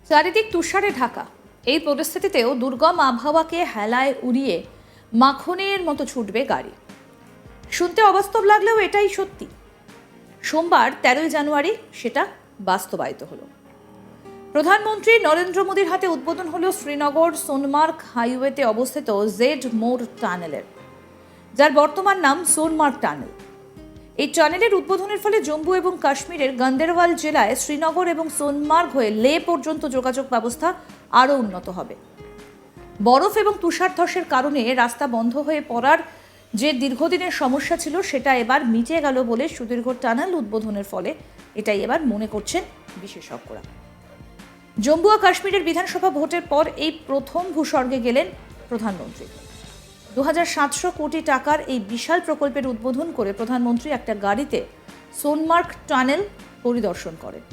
চারিদিক তুষারে ঢাকা। এই পরিস্থিতিতেও দুর্গম আবহাওয়াকে হেলায় উড়িয়ে মাখনের মতো ছুটবে গাড়ি। শুনতে অবাস্তব লাগলেও এটাই সত্যি। সোমবার 13 জানুয়ারি সেটা বাস্তবায়িত হলো। প্রধানমন্ত্রী নরেন্দ্র মোদীর হাতে উদ্বোধন হলো শ্রীনগর সোনমার্গ হাইওয়েতে অবস্থিত জেড মোড় টানেলের, যার বর্তমান নাম সোনমার্গ টানেল। এই টানেলের উদ্বোধনের ফলে জম্মু এবং কাশ্মীরের গন্দেরওয়াল জেলায় শ্রীনগর এবং সোনমার্গ হয়ে লে পর্যন্ত যোগাযোগ ব্যবস্থা আরও উন্নত হবে। বরফ এবং তুষারধসের কারণে রাস্তা বন্ধ হয়ে পড়ার যে দীর্ঘদিনের সমস্যা ছিল সেটা এবার মিটে গেল বলে সুদীর্ঘ টানেল উদ্বোধনের ফলে এটাই এবার মনে করছেন বিশেষজ্ঞরা। জম্মু ও কাশ্মীরের বিধানসভা ভোটের পর এই প্রথম ভূস্বর্গে গেলেন প্রধানমন্ত্রী। 2700 কোটি টাকার এই বিশাল প্রকল্পের উদ্বোধন করে প্রধানমন্ত্রী একটা গাড়িতে সোনমার্গ টানেল পরিদর্শন করেন।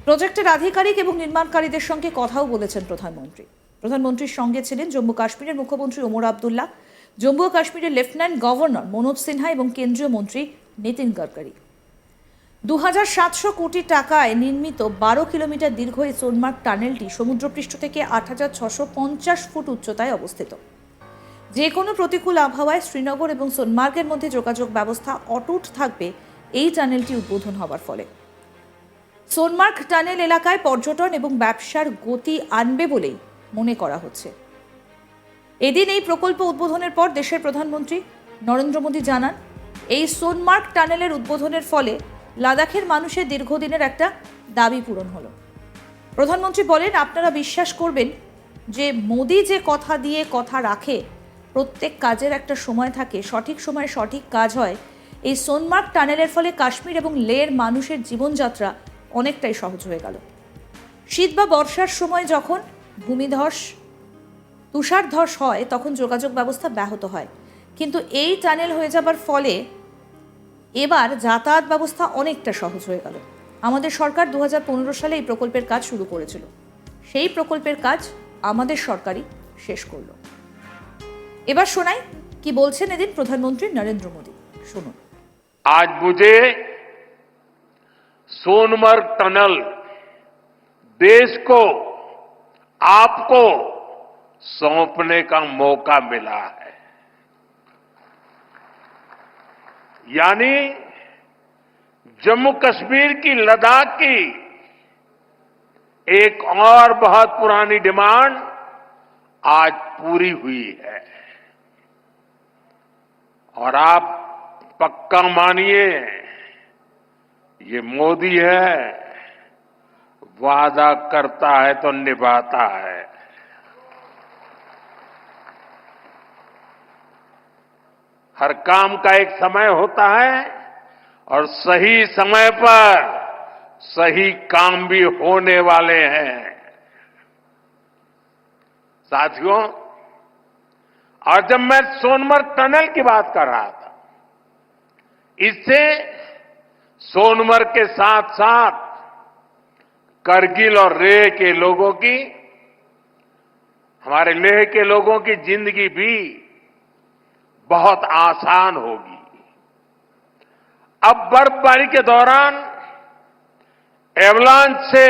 প্রজেক্টের আধিকারিক এবং নির্মাণকারীদের সঙ্গে কথাও বলেছেন প্রধানমন্ত্রীর সঙ্গে ছিলেন জম্মু কাশ্মীরের মুখ্যমন্ত্রী ওমর আবদুল্লাহ, জম্মু ও কাশ্মীরের লেফটেন্যান্ট গভর্নর মনোজ সিনহা এবং কেন্দ্রীয় মন্ত্রী নীতিন গডকরি। 2700 কোটি টাকায় নির্মিত 12 কিলোমিটার দীর্ঘ এই সোনমার্গ টানেলটি সমুদ্রপৃষ্ঠ থেকে 8650 ফুট উচ্চতায় অবস্থিত। যে কোনো প্রতিকূল আবহাওয়ায় শ্রীনগর এবং সোনমার্গের মধ্যে যোগাযোগ ব্যবস্থা অটুট থাকবে এই টানেলটি উদ্বোধন হওয়ার ফলে। সোনমার্গ টানেল এলাকায় পর্যটন এবং ব্যবসার গতি আনবে বলেই মনে করা হচ্ছে। এদিন এই প্রকল্প উদ্বোধনের পর দেশের প্রধানমন্ত্রী নরেন্দ্র মোদী জানান, এই সোনমার্গ টানেলের উদ্বোধনের ফলে লাদাখের মানুষের দীর্ঘদিনের একটা দাবি পূরণ হলো। প্রধানমন্ত্রী বলেন, আপনারা বিশ্বাস করবেন যে মোদী যে কথা দিয়ে কথা রাখে, প্রত্যেক কাজের একটা সময় থাকে, সঠিক সময়ে সঠিক কাজ হয়। এই সোনমার্গ টানেলের ফলে কাশ্মীর এবং লের মানুষের জীবনযাত্রা অনেকটাই সহজ হয়ে গেল। শীত বা বর্ষার সময় যখন ভূমিধস তুষারধস হয় তখন যোগাযোগ ব্যবস্থা ব্যাহত হয়, কিন্তু এই টানেল হয়ে যাবার ফলে এবার যাতায়াত ব্যবস্থা অনেকটা সহজ হয়ে গেল। আমাদের সরকার 2015 সালে এই প্রকল্পের কাজ শুরু করেছিল, সেই প্রকল্পের কাজ আমাদের সরকারই শেষ করলো। এবার শোনাই কি বলছেন এদিন প্রধানমন্ত্রী নরেন্দ্র মোদী, শুনুন। आज मुझे सोनमर्ग टनल देश को, आपको सौंपने का मौका मिला है। यानी जम्मू कश्मीर की, लद्दाख की एक और बहुत पुरानी डिमांड आज पूरी हुई है। और आप पक्का मानिए, ये मोदी है, वादा करता है तो निभाता है। हर काम का एक समय होता है और सही समय पर सही काम भी होने वाले हैं। साथियों, और जब मैं सोनमर्ग टनल की बात कर रहा था, इससे सोनमर्ग के साथ साथ करगिल और लेह के लोगों की, हमारे लेह के लोगों की जिंदगी भी बहुत आसान होगी। अब बर्फबारी के दौरान एवलांच से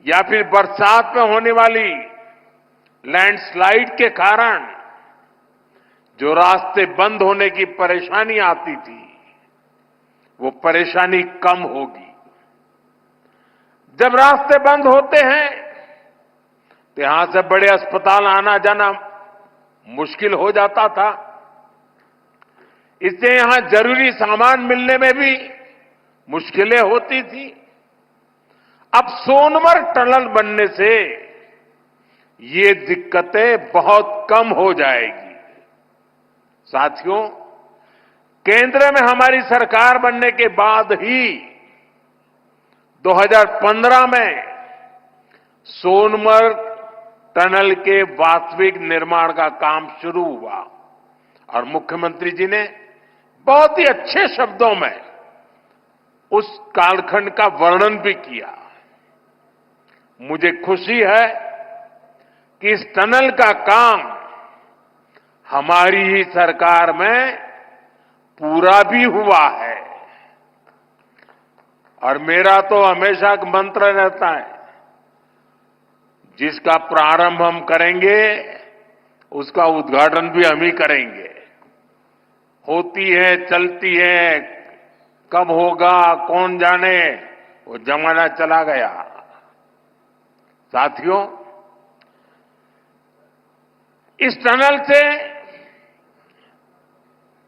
या फिर बरसात में होने वाली लैंडस्लाइड के कारण जो रास्ते बंद होने की परेशानी आती थी, वो परेशानी कम होगी। जब रास्ते बंद होते हैं तो यहां से बड़े अस्पताल आना जाना मुश्किल हो जाता था। इससे यहां जरूरी सामान मिलने में भी मुश्किलें होती थी। अब सोनमर्ग टनल बनने से ये दिक्कतें बहुत कम हो जाएगी। साथियों, केंद्र में हमारी सरकार बनने के बाद ही 2015 में सोनमर्ग टनल के वास्तविक निर्माण का काम शुरू हुआ और मुख्यमंत्री जी ने बहुत ही अच्छे शब्दों में उस कालखंड का वर्णन भी किया। मुझे खुशी है कि इस टनल का काम हमारी ही सरकार में पूरा भी हुआ है। और मेरा तो हमेशा मंत्र रहता है जिसका प्रारंभ हम करेंगे उसका उद्घाटन भी हम ही करेंगे। होती है, चलती है, कब होगा कौन जाने, वो जमाना चला गया। साथियों, इस टनल से,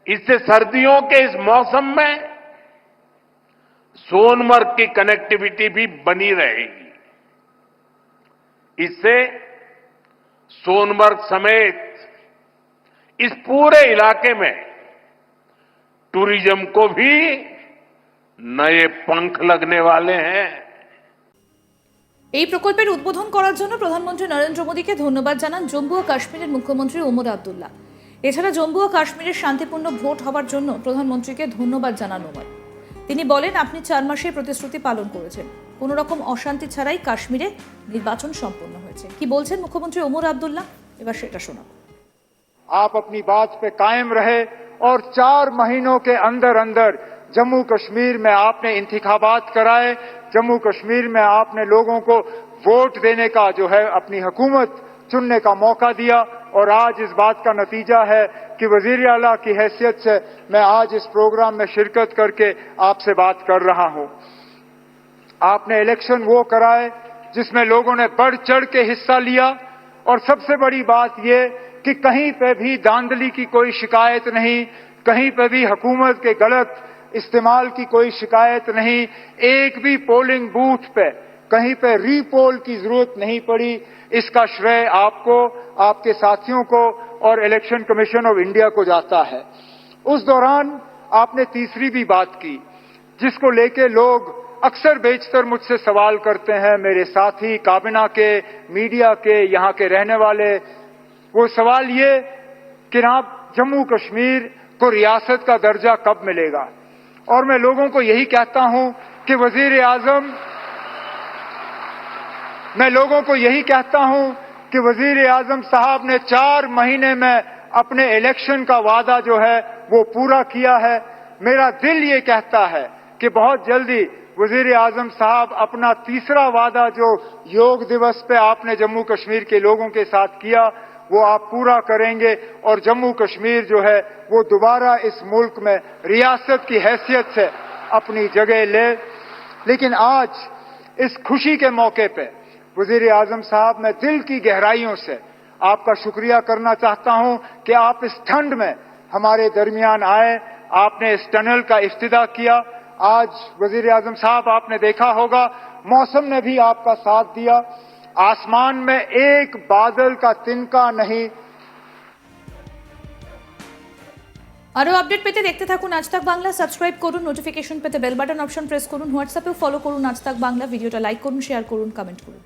इससे सर्दियों के इस मौसम में सोनमर्ग की कनेक्टिविटी भी बनी रहेगी। इससे सोनमर्ग समेत इस पूरे इलाके में टूरिज्म को भी नए पंख लगने वाले हैं। এই প্রকল্পের উদ্বোধন করার জন্য প্রধানমন্ত্রী নরেন্দ্র মোদীকে ধন্যবাদ জানান জম্মু ও কাশ্মীরের মুখ্যমন্ত্রী ওমর আব্দুল্লাহ। এছাড়া জম্মু ও কাশ্মীরের শান্তিপূর্ণ ভোট হওয়ার জন্য প্রধানমন্ত্রীকে ধন্যবাদ জানান ওমর। তিনি বলেন, আপনি 4 মাসের প্রতিশ্রুতি পালন করেছেন, কোনো রকম অশান্তি ছাড়াই কাশ্মীরে নির্বাচন সম্পন্ন হয়েছে। কি বলছেন মুখ্যমন্ত্রী ওমর আব্দুল্লাহ, এবার সেটা শোনাবো। आप अपनी बात पे कायम रहे और 4 महीनों के अंदर अंदर जम्मू कश्मीर में आपने इंतखाबात कराए, जम्मू कश्मीर में आपने लोगों को वोट देने का जो है अपनी हुकूमत चुनने का मौका दिया और आज इस बात का नतीजा है कि वजीर आला की हैसियत से मैं आज इस प्रोग्राम में शिरकत करके आपसे बात कर रहा हूं। आपने इलेक्शन वो कराए जिसमें लोगों ने बढ़ चढ़ के हिस्सा लिया और सबसे बड़ी बात ये कि कहीं पे भी धांधली की कोई शिकायत नहीं, कहीं पे भी हुकूमत के गलत इस्तेमाल की कोई शिकायत नहीं, एक भी पोलिंग बूथ पे कहीं पे रीपोल की जरूरत नहीं पड़ी। इसका श्रेय आपको, आपके साथियों को और इलेक्शन कमीशन ऑफ इंडिया को जाता है। उस दौरान आपने तीसरी भी बात की जिसको लेके लोग अक्सर बेशतर मुझसे सवाल करते हैं, मेरे साथी, काबिना के, मीडिया के, यहाँ के रहने वाले। वो सवाल ये कि आप जम्मू कश्मीर को रियासत का दर्जा कब मिलेगा। और मैं लोगों को यही कहता हूं कि वजीर आजम साहब ने 4 महीने में अपने इलेक्शन का वादा जो है वो पूरा किया है। मेरा दिल ये कहता है कि बहुत जल्दी वजीर आजम साहब अपना तीसरा वादा जो योग दिवस पे आपने जम्मू कश्मीर के लोगों के साथ किया वो आप पूरा करेंगे और जम्मू कश्मीर जो है वो दोबारा इस मुल्क में रियासत की हैसियत से अपनी जगह ले। लेकिन आज इस खुशी के मौके पे वजीर आजम साहब, मैं दिल की गहराइयों से आपका शुक्रिया करना चाहता हूं कि आप इस ठंड में हमारे दरमियान आए, आपने इस टनल का इफ्तिदा किया। आज वजीर आजम साहब, आपने देखा होगा मौसम ने भी आपका साथ दिया, आसमान में एक बादल का तिनका नहीं। আরো আপডেট পেতে দেখতে থাকুন আজ তাক বাংলা। সাবস্ক্রাইব করুন, নোটিফিকেশন পেতে বেল বাটন অপশন প্রেস করুন, হোয়াটসঅ্যাপেও ফলো করুন আজ তাক বাংলা। ভিডিওটা লাইক করুন, শেয়ার করুন, কমেন্ট করুন।